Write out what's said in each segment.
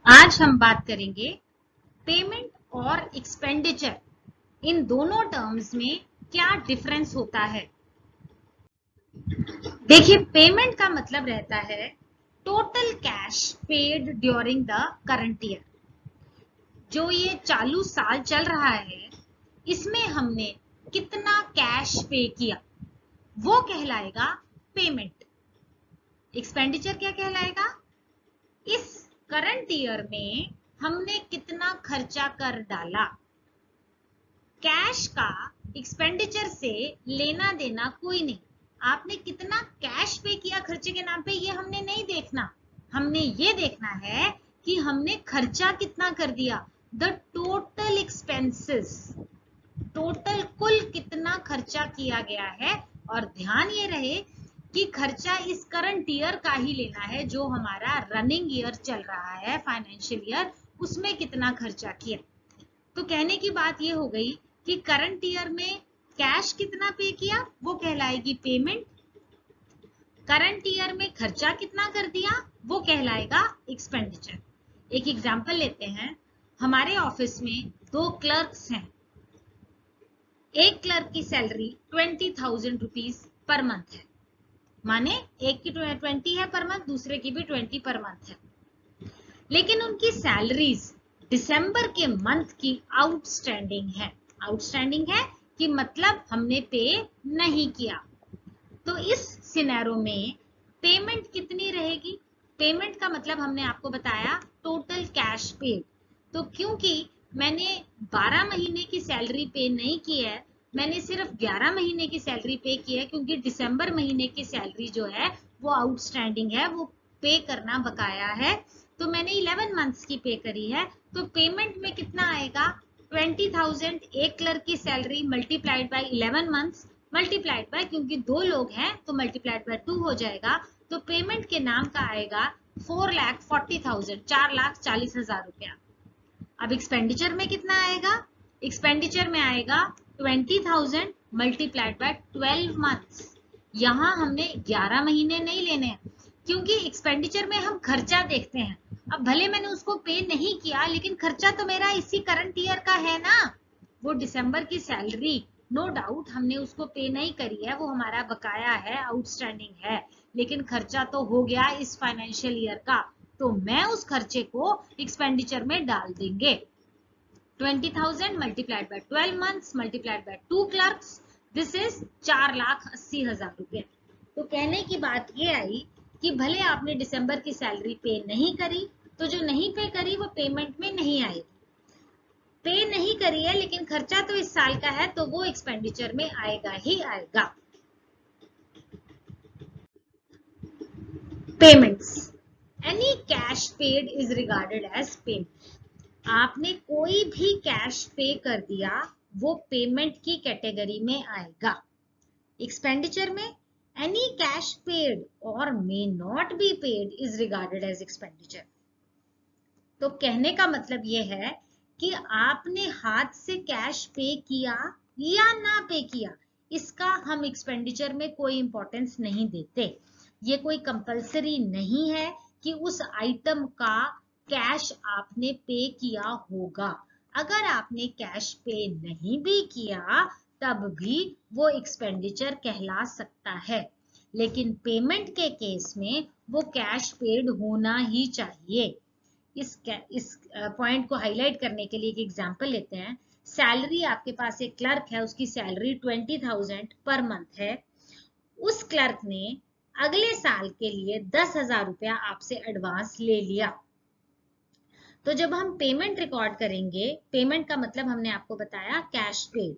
आज हम बात करेंगे पेमेंट और एक्सपेंडिचर, इन दोनों टर्म्स में क्या डिफरेंस होता है। देखिए, पेमेंट का मतलब रहता है total cash paid during the current year. जो ये चालू साल चल रहा है इसमें हमने कितना कैश पे किया वो कहलाएगा पेमेंट। एक्सपेंडिचर क्या कहलाएगा? इस करंट ईयर में हमने कितना खर्चा कर डाला। कैश का एक्सपेंडिचर से लेना देना कोई नहीं। आपने कितना कैश पे किया खर्चे के नाम पे ये हमने नहीं देखना। हमने ये देखना है कि हमने खर्चा कितना कर दिया। द टोटल एक्सपेंसेस, टोटल कुल कितना खर्चा किया गया है। और ध्यान ये रहे कि खर्चा इस करंट ईयर का ही लेना है, जो हमारा रनिंग ईयर चल रहा है, फाइनेंशियल ईयर, उसमें कितना खर्चा किया। तो कहने की बात ये हो गई कि करंट ईयर में कैश कितना पे किया वो कहलाएगी पेमेंट। करंट ईयर में खर्चा कितना कर दिया वो कहलाएगा एक्सपेंडिचर। एक एग्जांपल लेते हैं। हमारे ऑफिस में 2 क्लर्क्स हैं। एक क्लर्क की सैलरी 20,000 रुपीज पर मंथ है, माने एक की 20 है पर मंथ, दूसरे की भी 20 पर मंथ है। लेकिन उनकी सैलरीज दिसंबर के मंथ की आउटस्टैंडिंग है। आउटस्टैंडिंग है कि मतलब हमने पे नहीं किया। तो इस सिनेरियो में पेमेंट कितनी रहेगी? पेमेंट का मतलब हमने आपको बताया टोटल कैश पेड। तो क्योंकि मैंने 12 महीने की सैलरी पे नहीं की है, मैंने सिर्फ 11 महीने की सैलरी पे की है, क्योंकि दिसंबर महीने की सैलरी जो है वो आउटस्टैंडिंग है, वो पे करना बकाया है। तो मैंने 11 मंथ्स की पे करी है। तो पेमेंट में कितना आएगा? 20,000 एक क्लर्क की salary multiplied by 11 months multiplied by, क्योंकि 2 लोग हैं तो मल्टीप्लाइड बाय 2 हो जाएगा। तो पेमेंट के नाम का आएगा 4,40,000, 4,40,000 रुपया। अब एक्सपेंडिचर में कितना आएगा? एक्सपेंडिचर में आएगा 20,000 मल्टीप्लाइड बाय 12 मंथ्स। यहां हमने 11 महीने नहीं लेने हैं, क्योंकि एक्सपेंडिचर में हम खर्चा देखते हैं। अब भले मैंने उसको पे नहीं किया, लेकिन खर्चा तो मेरा इसी करंट ईयर का है ना। वो दिसंबर की सैलरी नो डाउट हमने उसको पे नहीं करी है, वो हमारा बकाया है, आउटस्टैंडिंग है, लेकिन खर्चा तो हो गया इस फाइनेंशियल ईयर का। तो मैं उस खर्चे को एक्सपेंडिचर में डाल देंगे। 20,000 multiplied by 12 months multiplied by 2 clerks, this is 4,80,000 रुपए। तो कहने की बात ये आई कि भले आपने दिसंबर की सैलरी पे नहीं करी, तो जो नहीं पे करी वो पेमेंट में नहीं आएगी। पे नहीं करी है लेकिन खर्चा तो इस साल का है, तो वो एक्सपेंडिचर में आएगा ही आएगा। Payments, any cash paid is regarded as payment. आपने कोई भी कैश पे कर दिया वो पेमेंट की कैटेगरी में आएगा। एक्सपेंडिचर में एनी कैश पेड और may not be paid is regarded as expenditure. तो कहने का मतलब ये है कि आपने हाथ से कैश पे किया या ना पे किया, इसका हम एक्सपेंडिचर में कोई इंपॉर्टेंस नहीं देते। ये कोई कंपलसरी नहीं है कि उस आइटम का कैश आपने पे किया होगा। अगर आपने कैश पे नहीं भी किया तब भी वो एक्सपेंडिचर कहला सकता है, लेकिन पेमेंट के केस में वो कैश पेड होना ही चाहिए। इस पॉइंट को हाईलाइट करने के लिए एक एग्जांपल लेते हैं। सैलरी, आपके पास एक क्लर्क है, उसकी सैलरी 20,000 पर मंथ है। उस क्लर्क ने अगले साल के लिए 10,000 रुपया आपसे एडवांस ले लिया। तो जब हम पेमेंट रिकॉर्ड करेंगे, पेमेंट का मतलब हमने आपको बताया कैश पेड,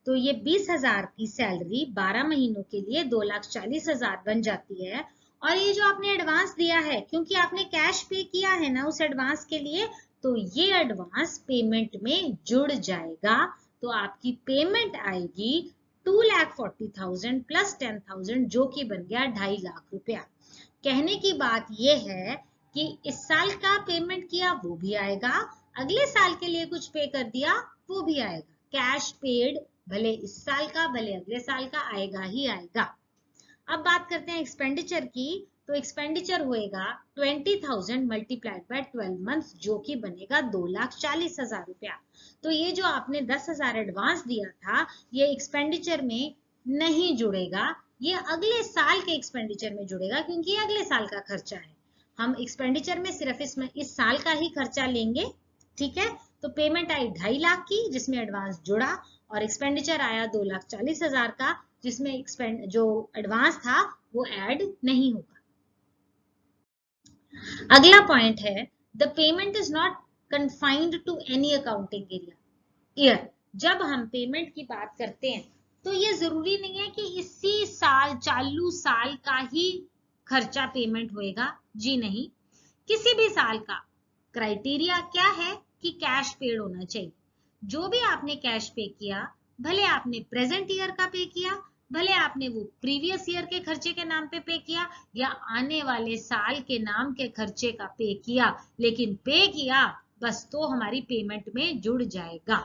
तो ये 20,000 की सैलरी 12 महीनों के लिए 2,40,000 बन जाती है। और ये जो आपने एडवांस दिया है, क्योंकि आपने कैश पे किया है ना उस एडवांस के लिए, तो ये एडवांस पेमेंट में जुड़ जाएगा। तो आपकी पेमेंट आएगी 2,40,000 प्लस 10,000, जो कि बन गया 2.5 लाख रुपया। कहने की बात ये है कि इस साल का पेमेंट किया वो भी आएगा, अगले साल के लिए कुछ पे कर दिया वो भी आएगा। कैश पेड भले इस साल का भले अगले साल का आएगा ही आएगा। अब बात करते हैं एक्सपेंडिचर की। तो एक्सपेंडिचर होएगा 20,000 मल्टीप्लाइड बाय 12 मंथ्स, जो कि बनेगा 2,40,000 रुपया। तो ये जो आपने 10,000 एडवांस दिया था, ये एक्सपेंडिचर में नहीं जुड़ेगा, ये अगले साल के एक्सपेंडिचर में जुड़ेगा, क्योंकि ये अगले साल का खर्चा है। हम एक्सपेंडिचर में सिर्फ इसमें इस साल का ही खर्चा लेंगे, ठीक है। तो पेमेंट आई 2.5 लाख की, जिसमें एडवांस जुड़ा, और एक्सपेंडिचर आया 2,40,000 का, जिसमें जो एडवांस था वो ऐड नहीं होगा। अगला पॉइंट है, the payment is not confined to any accounting year. जब हम पेमेंट की बात करते हैं तो ये जरूरी नहीं है कि इसी साल, चालू साल का ही खर्चा पेमेंट होएगा, जी नहीं। किसी भी साल का क्राइटेरिया क्या है कि कैश पेड होना चाहिए। जो भी आपने कैश पे किया, भले आपने प्रेजेंट ईयर का पे किया, भले आपने वो प्रीवियस ईयर के खर्चे के नाम पे किया, या आने वाले साल के नाम के खर्चे का पे किया, लेकिन पे किया बस, तो हमारी पेमेंट में जुड़ जाएगा।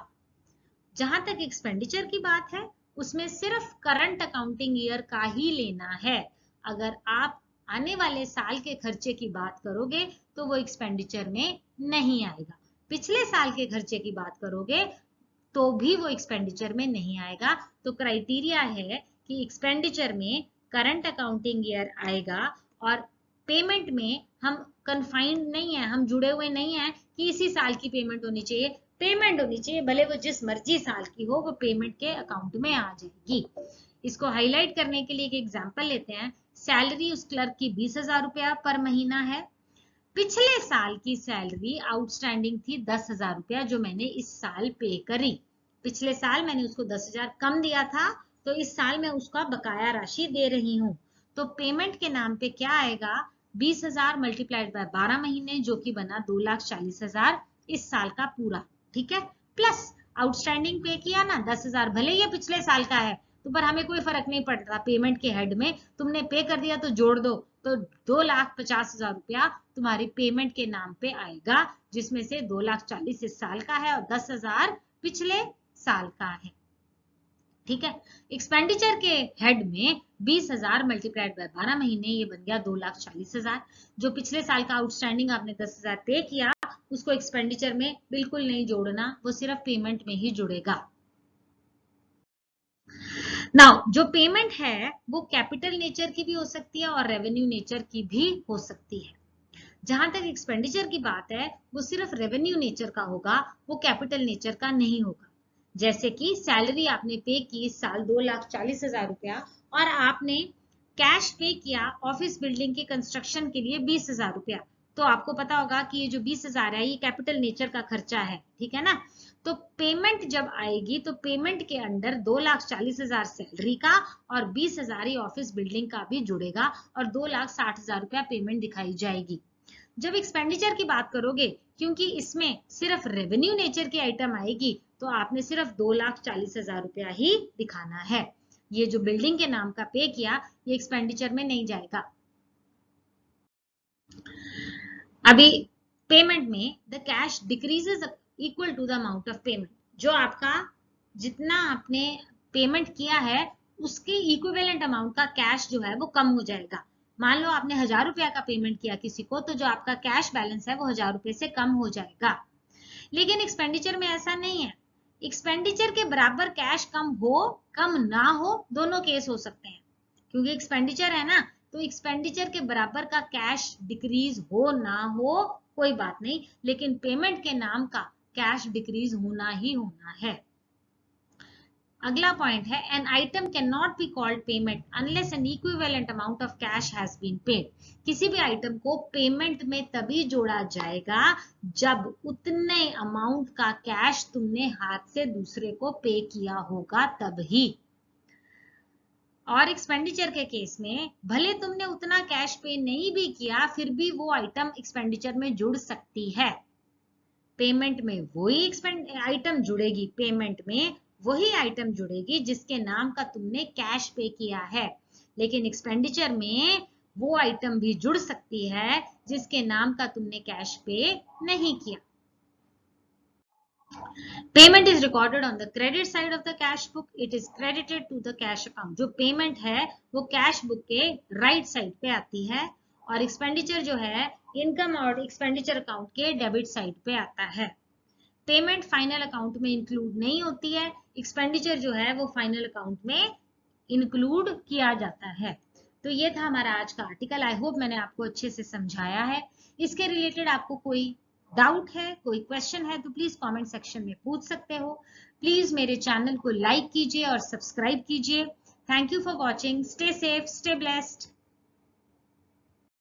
जहां तक एक्सपेंडिचर की बात है, उसमें सिर्फ करंट अकाउंटिंग ईयर का ही लेना है। अगर आप आने वाले साल के खर्चे की बात करोगे तो वो एक्सपेंडिचर में नहीं आएगा। पिछले साल के खर्चे की बात करोगे तो भी वो एक्सपेंडिचर में नहीं आएगा। तो क्राइटेरिया है कि एक्सपेंडिचर में करंट अकाउंटिंग ईयर आएगा, और पेमेंट में हम कन्फाइंड नहीं है, हम जुड़े हुए नहीं है कि इसी साल की पेमेंट होनी चाहिए। पेमेंट होनी चाहिए, भले वो जिस मर्जी साल की हो, वो पेमेंट के अकाउंट में आ जाएगी। इसको हाईलाइट करने के लिए एक एग्जांपल लेते हैं। सैलरी उस क्लर्क की 20,000 रुपया पर महीना है। पिछले साल की सैलरी आउटस्टैंडिंग थी 10,000 रुपया, जो मैंने इस साल पे करी। पिछले साल मैंने उसको 10,000 कम दिया था, तो इस साल मैं उसका बकाया राशि दे रही हूँ। तो पेमेंट के नाम पे क्या आएगा, 20,000 मल्टीप्लाइड बाय 12 महीने, जो कि बना 2,40,000 इस साल का पूरा, ठीक है। प्लस आउटस्टैंडिंग पे किया ना 10,000, भले ये पिछले साल का है, तो पर हमें कोई फर्क नहीं पड़ता। पेमेंट के हेड में तुमने पे कर दिया तो जोड़ दो, तो 2,50,000 रुपया तुम्हारी पेमेंट के नाम पे आएगा, जिसमें से 2,40,000 इस साल का है और 10,000 पिछले साल का है, ठीक है। एक्सपेंडिचर के हेड में 20,000 मल्टीप्लाइड बाय 12 महीने, ये बन गया 2,40,000। जो पिछले साल का आउटस्टैंडिंग आपने 10,000 पे किया, उसको एक्सपेंडिचर में बिल्कुल नहीं जोड़ना, वो सिर्फ पेमेंट में ही जुड़ेगा। नाउ जो पेमेंट है वो कैपिटल नेचर की भी हो सकती है और रेवेन्यू नेचर की भी हो सकती है। जहां तक एक्सपेंडिचर की बात है, वो सिर्फ रेवेन्यू नेचर का होगा, वो कैपिटल नेचर का नहीं होगा। जैसे कि सैलरी आपने पे की इस साल 2,40,000 रुपया, और आपने कैश पे किया ऑफिस बिल्डिंग के कंस्ट्रक्शन के लिए 20,000 रुपया, तो आपको पता होगा कि ये जो 20,000 है ये कैपिटल नेचर का खर्चा है, ठीक है ना। तो पेमेंट जब आएगी तो पेमेंट के अंडर 2,40,000 सैलरी का और 20,000 ही ऑफिस बिल्डिंग का भी जुड़ेगा, और 2,60,000 रुपया पेमेंट दिखाई जाएगी। जब एक्सपेंडिचर की बात करोगे, क्योंकि इसमें सिर्फ रेवेन्यू नेचर की आइटम आएगी, तो आपने सिर्फ 2,40,000 रुपया ही दिखाना है। ये जो बिल्डिंग के नाम का पे किया, ये एक्सपेंडिचर में नहीं जाएगा। अभी पेमेंट में the cash decreases equal to the amount of payment. जो आपका जितना आपने पेमेंट किया है, उसके इक्विवेलेंट अमाउंट का कैश जो है वो कम हो जाएगा। मान लो आपने 1,000 रुपया का पेमेंट किया किसी को, तो जो आपका कैश बैलेंस है वो 1,000 रुपये से कम हो जाएगा। लेकिन एक्सपेंडिचर में ऐसा नहीं है। एक्सपेंडिचर के बराबर कैश कम हो, कम ना हो, दोनों केस हो सकते हैं, क्योंकि एक्सपेंडिचर है ना। तो एक्सपेंडिचर के बराबर का कैश डिक्रीज हो ना हो कोई बात नहीं, लेकिन पेमेंट के नाम का कैश डिक्रीज होना ही होना है। अगला पॉइंट है, an item can not be called payment unless an equivalent amount of cash has been paid. किसी भी आइटम को पेमेंट में तभी जोड़ा जाएगा जब उतने अमाउंट का कैश तुमने हाथ से दूसरे को पे किया होगा, तब ही। और एक्सपेंडिचर के केस में भले तुमने उतना कैश पे नहीं भी किया, फिर भी वो आइटम एक्सपेंडिचर में जुड़ सकती है। पेमेंट में वही आइटम जुड़ेगी, पेमेंट में वही आइटम जुड़ेगी जिसके नाम का तुमने कैश पे किया है, लेकिन एक्सपेंडिचर में वो आइटम भी जुड़ सकती है जिसके नाम का तुमने कैश पे नहीं किया। Payment is recorded on the credit side of the cash book, it is credited to the cash account. जो पेमेंट है वो कैश बुक के राइट साइड पे आती है, और एक्सपेंडिचर जो है इनकम और एक्सपेंडिचर अकाउंट के डेबिट साइड पे आता है। पेमेंट फाइनल अकाउंट में इंक्लूड नहीं होती है, एक्सपेंडिचर जो है वो फाइनल अकाउंट में इंक्लूड किया जाता है। तो ये था हमारा आज का आर्टिकल। आई होप मैंने आपको अच्छे से समझाया है। इसके रिलेटेड आपको कोई डाउट है, कोई क्वेश्चन है तो प्लीज कमेंट सेक्शन में पूछ सकते हो। प्लीज मेरे चैनल को लाइक कीजिए और सब्सक्राइब कीजिए। Thank you for watching. Stay safe, stay blessed.